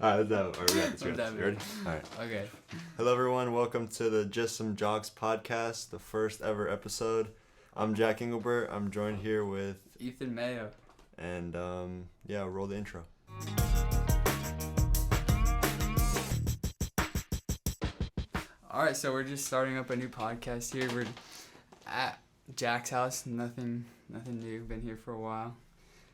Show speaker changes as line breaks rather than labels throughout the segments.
Alright, we got this. You ready? Alright.
Okay.
Hello, everyone. Welcome to the Just Some Jogs podcast, the first ever episode. I'm Jack Engelbert. I'm joined here with
Ethan Mayo.
And, roll the intro.
Alright, so we're just starting up a new podcast here. We're at Jack's house. Nothing new. Been here for a while.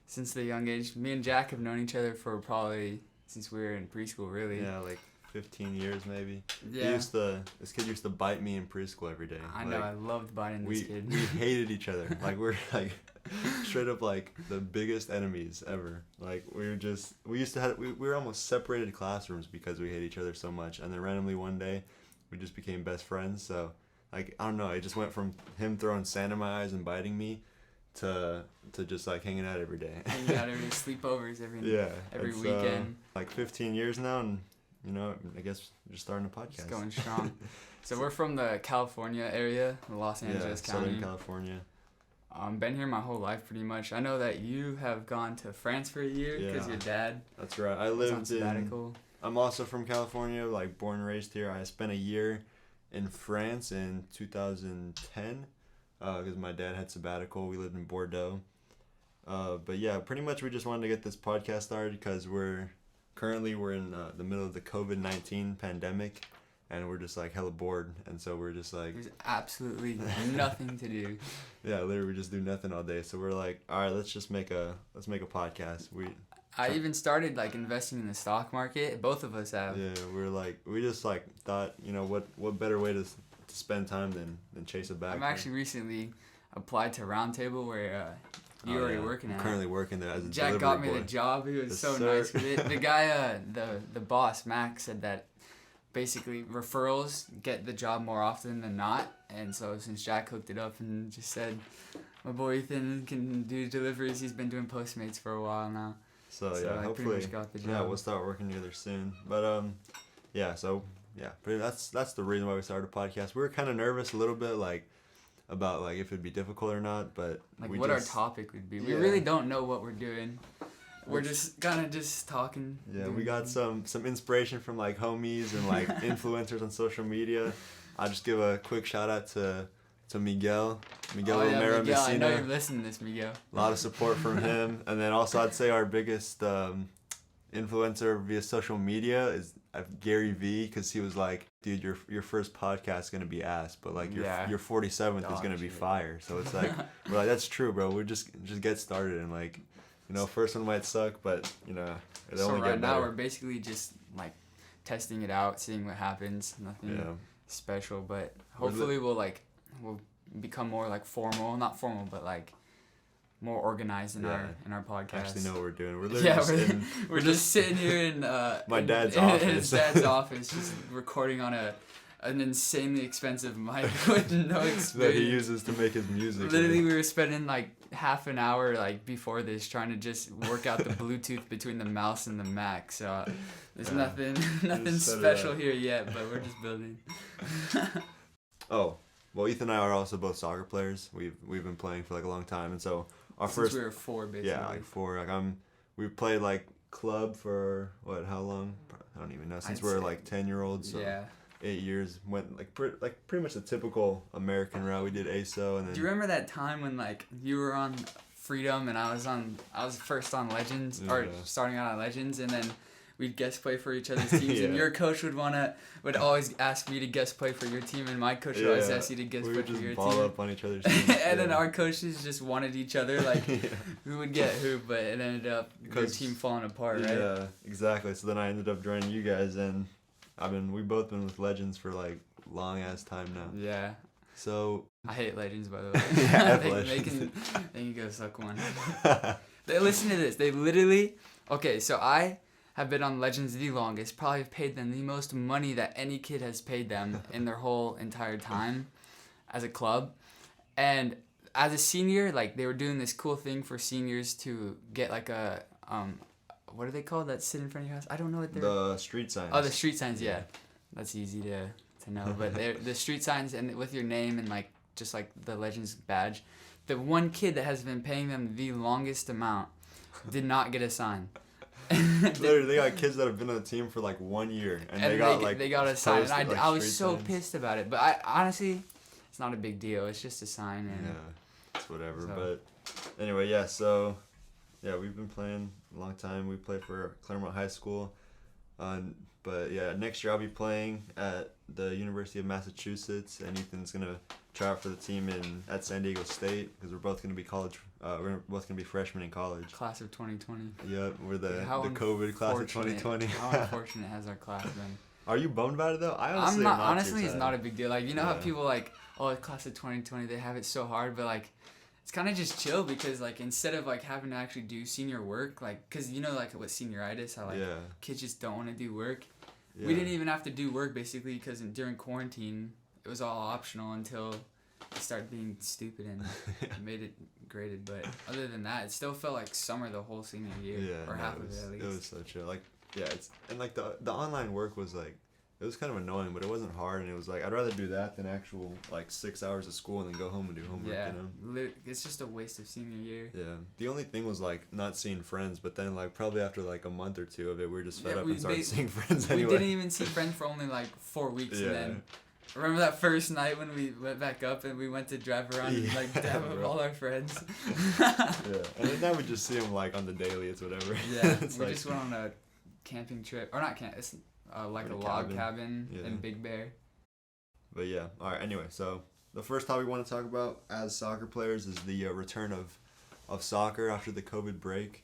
Since the young age. Me and Jack have known each other for probably since we were in preschool, really.
Yeah, like 15 years maybe.
Yeah.
This kid used to bite me in preschool every day.
I know, I loved biting this kid.
We hated each other. Like, we're like straight up like the biggest enemies ever. Like, we were almost separated classrooms because we hate each other so much. And then randomly one day we just became best friends. So, like, I don't know, it just went from him throwing sand in my eyes and biting me to just like hanging out every day.
Hanging out every sleepovers every weekend.
Like 15 years now, and I guess we're just starting a podcast.
Just going strong. So we're from the California area, Los Angeles County.
Southern California.
Been here my whole life pretty much. I know that you have gone to France for a year because your dad.
That's right. I lived in. I'm also from California, like born and raised here. I spent a year in France in 2010 because my dad had sabbatical. We lived in Bordeaux. But yeah, pretty much we just wanted to get this podcast started because we're in the middle of the COVID-19 pandemic, and we're just like hella bored, and so we're just like
there's absolutely nothing to do.
Yeah, literally we just do nothing all day. So we're like, all right, let's make a podcast.
I even started like investing in the stock market. Both of us have.
Yeah, we just like thought, what better way to spend time than chase a bag.
I'm actually recently applied to Roundtable where you're already working at.
I'm currently working there as a
Jack got me the job. He was nice with it. The guy, the boss, Mac, said that basically referrals get the job more often than not. And so since Jack hooked it up and just said, my boy Ethan can do deliveries, he's been doing Postmates for a while now.
So
I
hopefully,
pretty much got the job.
Yeah, we'll start working together soon. But that's the reason why we started a podcast. We were kind of nervous a little bit, about if it'd be difficult or not, but
our topic would be. Yeah. We really don't know what we're doing. We're just kind of just talking.
Yeah, we got some inspiration from homies and influencers on social media. I'll just give a quick shout out to Miguel Romero Messina.
I know you're listening to this, Miguel.
A lot of support from him, and then also I'd say our biggest influencer via social media is Gary V, because he was like, dude, your first podcast is gonna be ass, but your 47th is gonna be fire. So it's like we're like, that's true, bro. We just get started, and first one might suck, but it'll only get better. So right now
we're basically just testing it out, seeing what happens. Nothing special, but hopefully we'll become more formal, not formal, but more organized in our podcast.
Actually know what we're doing. We're literally
we're just sitting here in
my dad's office.
In his dad's office, just recording on an insanely expensive mic with no experience
that he uses to make his music.
Literally, we were spending half an hour before this trying to just work out the Bluetooth between the mouse and the Mac. So there's nothing special here yet, but we're just building.
Oh, well, Ethan and I are also both soccer players. We've been playing for a long time, and so
since we were 4, basically.
Yeah, 4. We've played club for how long? I don't even know. Since we're 10-year-olds. So
yeah.
8 years. Went pretty much the typical American route. We did ASO, and then.
Do you remember that time when you were on Freedom and I was first on Legends or starting out on Legends, and then we'd guest play for each other's teams, and your coach would always ask me to guest play for your team, and my coach would always ask you to guest play for your team.
We would just ball up on each other's teams.
And then our coaches just wanted each other, who would get who, but it ended up your team falling apart, right?
Yeah, exactly. So then I ended up joining you guys, and we've both been with Legends for long ass time now.
Yeah.
So
I hate Legends, by the way.
Yeah,
they can go suck one. They listen to this. They literally. Okay, so I have been on Legends the longest, probably have paid them the most money that any kid has paid them in their whole entire time as a club. And as a senior, they were doing this cool thing for seniors to get a what are they called that sit in front of your house? I don't know what they're...
The street signs.
Oh, the street signs, yeah. That's easy to know. But the street signs and with your name and just the Legends badge. The one kid that has been paying them the longest amount did not get a sign.
Literally, they got kids that have been on the team for like 1 year, and they got
a sign. And
like,
I was so
signs.
pissed about it, but I honestly, it's not a big deal. It's just a sign. And
yeah, it's whatever.
So.
But anyway, yeah. So yeah, we've been playing a long time. We play for Claremont High School, but yeah, next year I'll be playing at the University of Massachusetts, and Ethan's gonna try out for the team at San Diego State because we're both gonna be both gonna be freshmen in college.
Class of 2020.
Yep, we're the COVID class of 2020.
How unfortunate has our class been?
Are you bummed about it though?
I'm not. Honestly, it's not a big deal. Like how
Yeah.
people like, oh, class of 2020, they have it so hard, but like, it's kind of just chill because like instead of like having to actually do senior work, like, cause like with senioritis, how like kids just don't want to do work. Yeah. We didn't even have to do work basically because during quarantine it was all optional until they started being stupid and made it graded. But other than that, it still felt like summer the whole senior year, or half of it at least.
It was so chill. Like like the online work was like, it was kind of annoying, but it wasn't hard, and it was like I'd rather do that than actual like 6 hours of school and then go home and do homework.
Yeah,
you know?
It's just a waste of senior year.
Yeah, the only thing was like not seeing friends, but then like probably after like a month or two of it, we were just fed up and started seeing friends anyway.
We didn't even see friends for only like 4 weeks, and then remember that first night when we went back up and we went to drive around and like dab up all our friends.
Yeah, and then now we just see them like on the daily. It's whatever.
Yeah, we just went on a camping trip, or not camp. It's like a log cabin in Big Bear.
But yeah, all right. Anyway, so the first topic we want to talk about as soccer players is the return of soccer after the COVID break.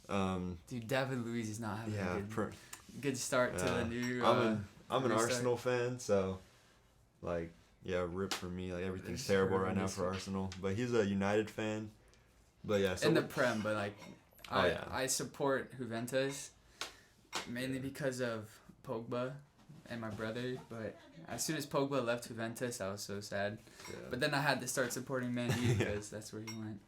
Dude, David Luiz is not having a good start to the new.
I'm an Arsenal fan, so like rip for me. Like everything's terrible right now for Arsenal, but he's a United fan. But yeah, so
in the Prem, but like I support Juventus mainly because of Pogba and my brother, but as soon as Pogba left Juventus, I was so sad. Yeah. But then I had to start supporting Man U because that's where he went.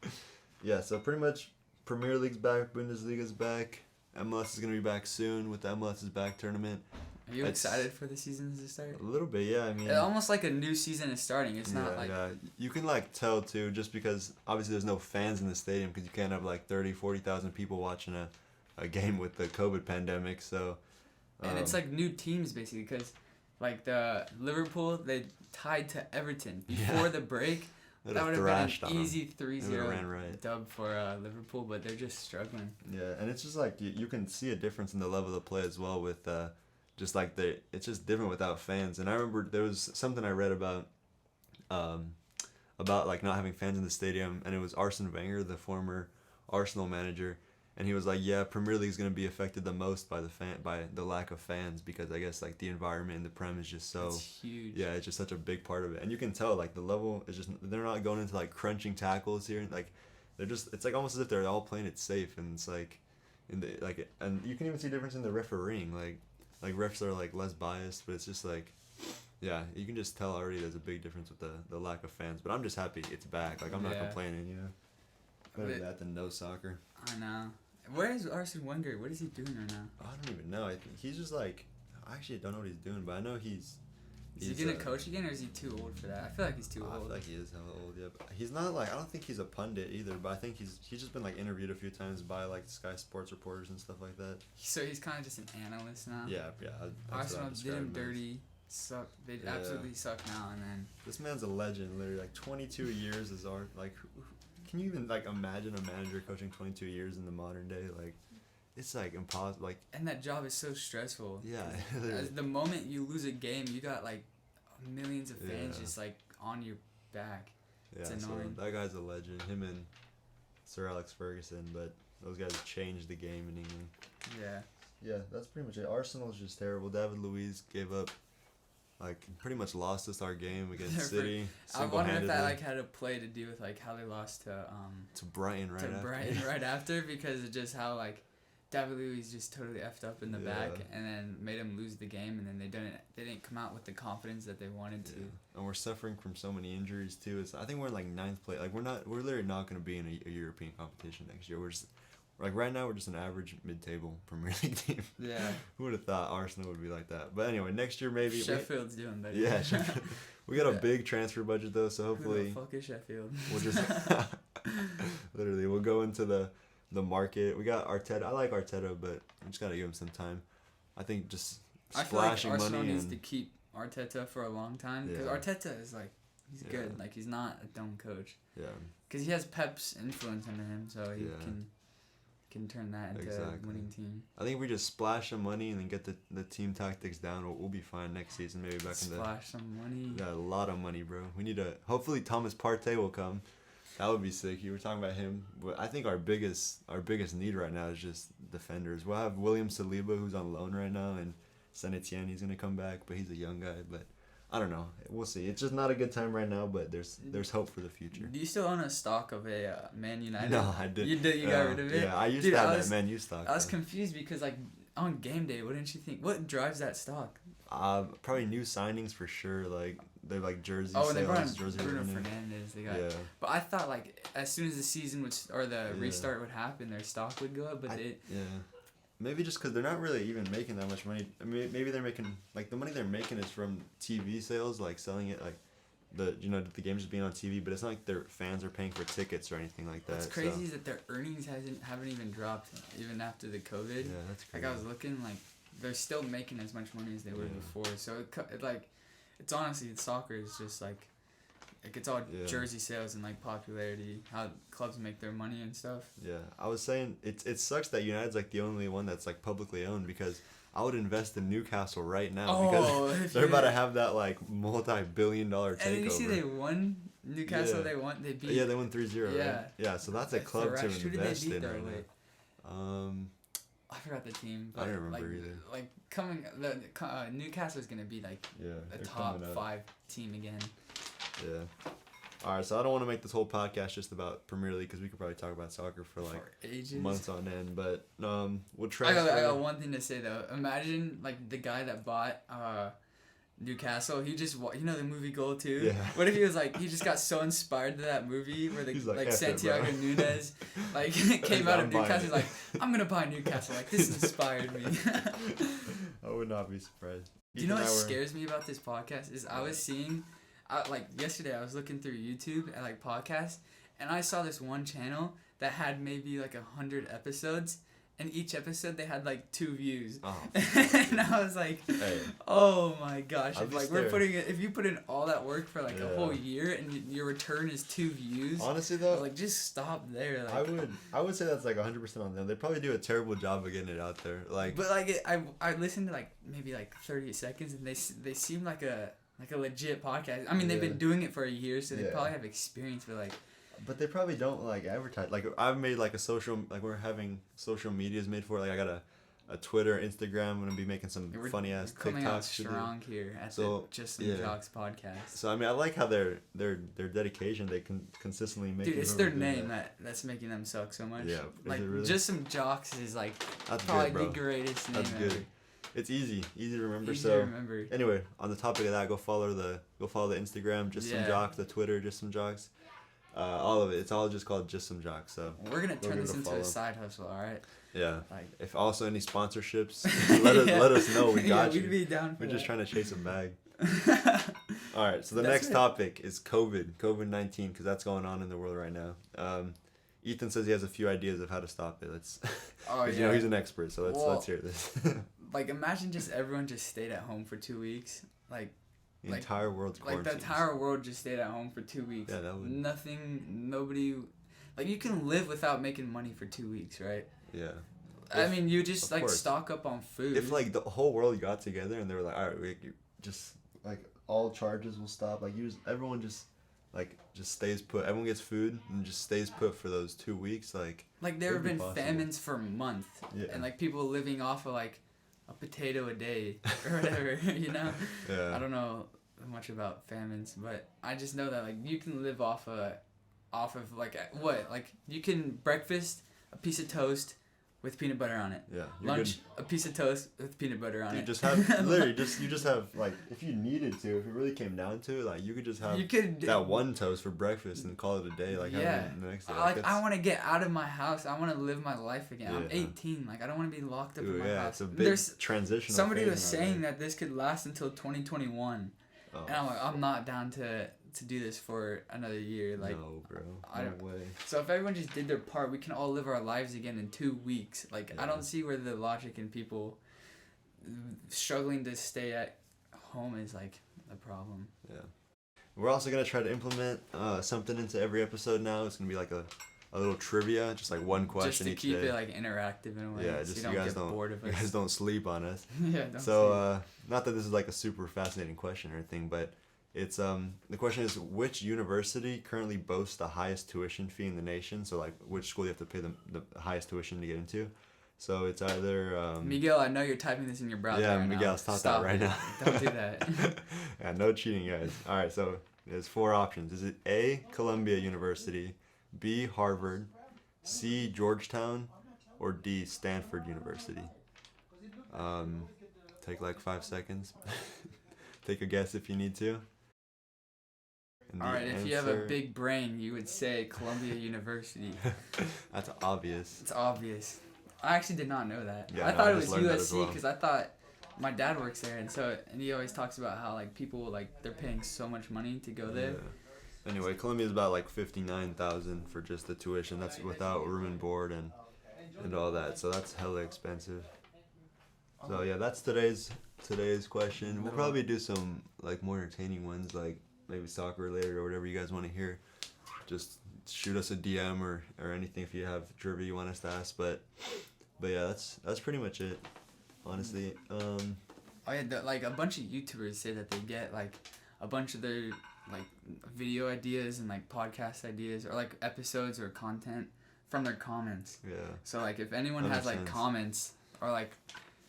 Yeah,
so pretty much Premier League's back, Bundesliga's back, MLS is going to be back soon with the MLS is back tournament.
Are you excited for the season to start?
A little bit, yeah. I mean,
it's almost like a new season is starting. It's not like...
Yeah, you can like tell too, just because obviously there's no fans in the stadium because you can't have like 30,000, 40,000 people watching a game with the COVID pandemic, so...
And it's like new teams basically because like the Liverpool, they tied to Everton before the break. That would have been an easy 3-0 dub for Liverpool, but they're just struggling.
Yeah, and it's just like you can see a difference in the level of play as well with just like it's just different without fans. And I remember there was something I read about like not having fans in the stadium, and it was Arsene Wenger, the former Arsenal manager. And he was like, yeah, Premier League is going to be affected the most by the lack of fans because I guess like the environment in the Prem is just so...
It's huge.
Yeah, it's just such a big part of it. And you can tell like the level is just... They're not going into like crunching tackles here. Like they're just... It's like almost as if they're all playing it safe. And it's like... And you can even see a difference in the refereeing. Like refs are like less biased, but it's just like... Yeah, you can just tell already there's a big difference with the lack of fans. But I'm just happy it's back. Like I'm not complaining, you know? Better that than no soccer.
I know. Where is Arsene Wenger? What is he doing right now?
I don't even know. I think he's just like... I actually don't know what he's doing, but I know he's...
Is he gonna coach again, or is he too old for that? I feel like he's too old.
I feel like he is hella old, yeah. But he's not like... I don't think he's a pundit either, but I think he's just been like interviewed a few times by like Sky Sports reporters and stuff like that.
So he's kind of just an analyst now?
Yeah.
Arsenal did him dirty. Suck. They absolutely suck now, and then...
This man's a legend, literally. Like 22 years is our... Like... Can you even like imagine a manager coaching 22 years in the modern day? Like, it's like impossible. Like,
and that job is so stressful.
Yeah.
As the moment you lose a game, you got like millions of fans just like on your back.
Yeah,
it's annoying.
So that guy's a legend. Him and Sir Alex Ferguson, but those guys changed the game in England.
Yeah.
Yeah, that's pretty much it. Arsenal's just terrible. David Luiz gave up. Like pretty much lost us our game against City.
I wonder if that like had a play to do with like how they lost to
Brighton
right after because of just how like David Luiz just totally effed up in the back and then made him lose the game, and then they didn't come out with the confidence that they wanted to.
And we're suffering from so many injuries too. I think we're in like 9th place. Like we're literally not going to be in a European competition next year. We're just like right now we're just an average mid-table Premier League team. Yeah. Who would have thought Arsenal would be like that? But anyway, next year maybe.
Sheffield's doing better.
Yeah, Sheffield. We got a big transfer budget though, so hopefully.
Who the fuck is Sheffield?
We'll just literally we'll go into the the market. We got Arteta. I like Arteta, but we just gotta give him some time. I think just splashing
I feel like Arsenal
money
needs to keep Arteta for a long time because Arteta is like he's good. Like he's not a dumb coach.
Yeah.
Because he has Pep's influence under him, so he can turn that into a winning team.
I think if we just splash some money and then get the team tactics down, we'll be fine next season. Maybe back in the
splash some money.
We got a lot of money, bro. We need to. Hopefully, Thomas Partey will come. That would be sick. You were talking about him, but I think our biggest need right now is just defenders. We'll have William Saliba, who's on loan right now, and Saint Etienne. He's gonna come back, but he's a young guy. But I don't know. We'll see. It's just not a good time right now, but there's hope for the future.
Do you still own a stock of a Man United?
No, I didn't.
You did. You got rid of it.
Yeah, I used to have that Man U stock.
I was confused because like on game day, wouldn't you think what drives that stock?
Probably new signings for sure. Like they're like jersey
sales.
Oh,
and they brought in
jersey
Bruno Fernandes. They got. Yeah. But I thought like as soon as the season would or the restart would happen, their stock would go up. But
maybe just because they're not really even making that much money. I mean, maybe they're making like the money they're making is from TV sales, like selling it, like the games just being on TV. But it's not like their fans are paying for tickets or anything like that.
What's crazy is that their earnings haven't even dropped even after the COVID.
Yeah, that's crazy.
Like I was looking, like they're still making as much money as they were before. So it like, it's honestly soccer is just like it's all jersey sales and like popularity, how clubs make their money and stuff.
Yeah, I was saying it sucks that United's like the only one that's like publicly owned because I would invest in Newcastle right now because they're about to have that like multi-billion-dollar takeover.
And did you see they won? Newcastle, they beat.
Yeah, they won 3-0.
Yeah.
Right? Yeah, so that's a club to invest in.
I forgot the team.
I don't remember either.
Like Newcastle's gonna be like a top 5 team again.
Yeah. All right, so I don't want to make this whole podcast just about Premier League because we could probably talk about soccer for like months on end. But we'll try.
I got one thing to say though. Imagine like the guy that bought Newcastle. He just the movie Goal 2.
Yeah.
What if he was like he just got so inspired to that movie where like Santiago Nunez like came out of Newcastle. He's like, I'm gonna buy Newcastle. Like this inspired me.
I would not be surprised.
Do you know what scares me about this podcast is I was seeing. Like yesterday, I was looking through YouTube at like podcasts, and I saw this one channel that had maybe like 100 episodes, and each episode they had like 2 views.
Oh.
And I was like, oh my gosh! If you put in all that work for like a whole year and your return is 2 views.
Honestly though,
like just stop there. Like,
I would say that's like 100% on them. They probably do a terrible job of getting it out there. Like,
but like I listened to like maybe like 30 seconds, and they seem like a legit podcast. I mean, they've been doing it for a year, so they probably have experience with like.
But they probably don't like advertise. Like I've made like we're having social medias made for it. Like I got a Twitter, Instagram. I'm gonna be making some funny ass TikToks. Coming out
strong here at the Just Some Jocks podcast.
So I mean, I like how their dedication. They can consistently make.
Dude, it's their name that's making them suck so much.
Yeah,
like
really?
Just Some Jocks is like
that's
probably
good,
the greatest name ever.
It's easy to remember.
Easy to remember.
Anyway, on the topic of that, go follow the Instagram, Just Some Jocks, the Twitter, Just Some Jocks, all of it. It's all just called Just Some Jocks. So
we're gonna turn this into a side hustle, all right?
Yeah. Like, if also any sponsorships, let us know. We got you.
We'd be down for
We're just
that.
trying to chase a bag. All right. So the next topic is COVID-19, because that's going on in the world right now. Ethan says he has a few ideas of how to stop it. Let's. He's an expert, so let's hear this.
Like, imagine just everyone just stayed at home for 2 weeks. Like,
the entire world's quarantined.
Like, the entire world just stayed at home for 2 weeks.
Yeah, that would...
Nobody... Like, you can live without making money for 2 weeks, right?
Yeah.
I mean, you just, like, stock up on food.
If, like, the whole world got together and they were like, all right, just, like, all charges will stop. Like, everyone just stays put. Everyone gets food and just stays put for those 2 weeks. Like
there have been famines for months.
Yeah.
And, like, people living off of, like, a potato a day or whatever, you know?
Yeah.
I don't know much about famines, but I just know that, like, you can live off of, like, what? Like, you can breakfast, a piece of toast with peanut butter on it.
Yeah.
Lunch, a piece of toast with peanut butter on it.
You just have, literally, you just have, like, if you needed to, if it really came down to it, like, you could just have that one toast for breakfast and call it a day, like, have it the next day.
Like I want to get out of my house. I want to live my life again. Yeah. I'm 18. Like, I don't want to be locked up in my house.
It's a big transitional
Somebody was saying that this could last until 2021. Oh. And I'm like, I'm not down to to do this for another year. Like,
no, bro.
I
No
don't.
way.
So if everyone just did their part, we can all live our lives again in 2 weeks. Like, I
Yeah.
don't see where the logic in people struggling to stay at home is like a problem.
Yeah. We're also gonna try to implement something into every episode now. It's gonna be like a little trivia, just like one question
Just to
each
keep
day.
it like interactive in a way.
Yeah,
so
just
you
you
don't
guys
get bored of
you
us.
guys don't sleep on us.
Yeah. Don't
So not that this is like a super fascinating question or anything, but it's the question is, which university currently boasts the highest tuition fee in the nation? So like which school you have to pay the highest tuition to get into. So it's either
Miguel, I know you're typing this in your browser.
yeah,
right
Miguel,
now.
stop that right
it.
now.
Don't do that.
Yeah, no cheating, guys. All right, so there's 4 options. Is it A, Columbia University, B, Harvard, C, Georgetown, or D, Stanford University? Take like 5 seconds. Take a guess if you need to. And the
All right, if you have a
answer-
big brain, you would say Columbia University.
That's obvious.
It's obvious. I actually did not know that.
Yeah,
I
no,
thought
I
it
just
was
learned that as
USC
well.
because I thought my dad works there, and he always talks about how like people like they're paying so much money to go there.
Yeah. Anyway, Columbia is about like 59,000 for just the tuition. That's without room and board and all that. So that's hella expensive. So yeah, that's today's question. We'll probably do some like more entertaining ones, like maybe soccer related or whatever you guys want to hear. Just shoot us a DM or anything if you have trivia you want us to ask. But yeah, that's pretty much it, honestly.
Oh yeah, like a bunch of YouTubers say that they get like a bunch of their like video ideas and like podcast ideas or like episodes or content from their comments.
Yeah.
So like if anyone
That
has
makes
like
sense.
comments or like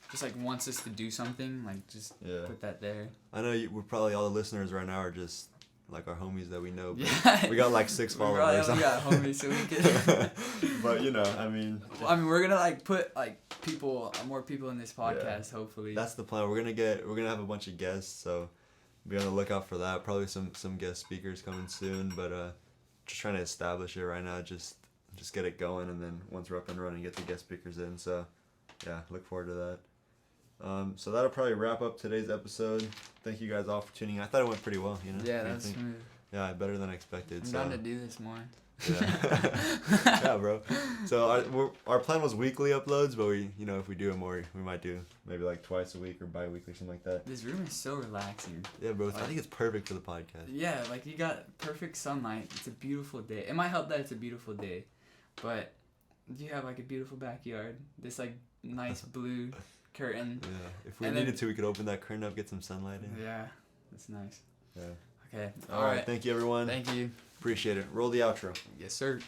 just like wants us to do something, like just
Yeah.
put that there.
I know we're probably all the listeners right now are just like our homies that we know. But
Yeah.
we got like 6
We
followers.
probably got homies, so we could.
But you know, I mean,
we're gonna like put like more people in this podcast. Hopefully.
that's the plan. We're gonna have a bunch of guests, so be on the lookout for that. Probably some guest speakers coming soon, but just trying to establish it right now. Just get it going, and then once we're up and running, get the guest speakers in. So yeah, look forward to that. So that'll probably wrap up today's episode. Thank you guys all for tuning in. I thought it went pretty well, you know?
Yeah,
What do you
that's
think?
smooth.
Yeah, better than expected.
I'm
so.
down to do this more.
Yeah. Yeah, bro. So our plan was weekly uploads, but if we do it more, we might do maybe like twice a week or bi-weekly, something like that.
This room is so relaxing.
Yeah, bro. I think it's perfect for the podcast.
Yeah, like you got perfect sunlight. It's a beautiful day. It might help that it's a beautiful day, but you have like a beautiful backyard. This like nice blue curtain.
Yeah. If we
And then-
needed to, we could open that curtain up, get some sunlight in.
Yeah, that's nice.
Yeah.
Okay.
All right. Thank you, everyone.
Thank you.
Appreciate it. Roll the outro.
Yes, sir.